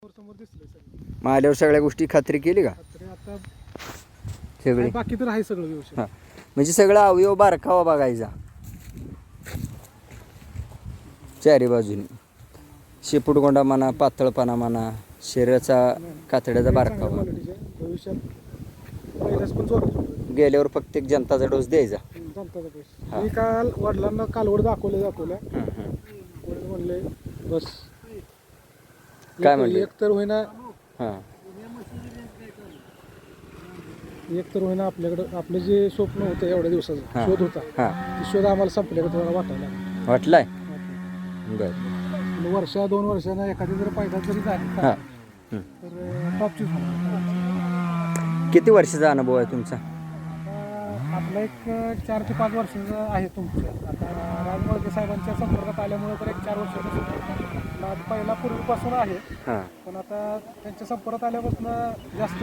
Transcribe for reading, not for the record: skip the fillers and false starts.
समोर दिसलंय सगळं. मग आल्यावर सगळ्या गोष्टी खात्री केली का तरी आता सगळी? बाकी तर आहे सगळं व्यवस्थित. हां म्हणजे सगळं अवयव बारकावा बघायचा चारी बाजूनी, शेपूटगोंडा म्हणा, पातळपणा म्हणा, शरीराचा कातड्याचा बारकावा. क्वालिटीचे भविष्यात पहिल्याच पण जोरात होतं. गेल्यावर फक्त एक जनताचा डोस द्यायचा. जनताचा पैसे हा. मी काल वडिलांना कालवड दाखवल्या हं. वडील म्हणले बस काय म्हणले? एक तर होईना हां आपल्याकडं आपलं जे स्वप्न होतं एवढ्या दिवसाचं हा. शोध होता हां ते शोध आम्हाला संपल्याकडे थोडा वाटायला लागला. वाटलाय बरं. आणि वर्षा 2 वर्षांना एखादी जर पैदा जरी झाली हां हं. तर टॉपचीच होणार. किती वर्षाचा अनुभव आहे तुमचा? आता आपला एक 4 ते 5 वर्षाचा आहे तुमच्या. आता राजमौळके साहेबांच्या संपर्कात आल्यामुळे तर एक 4 वर्षाचा पहिला पूर्वीपासून आहे. हां पण आता त्यांच्या संपर्कात आल्यापासून जास्त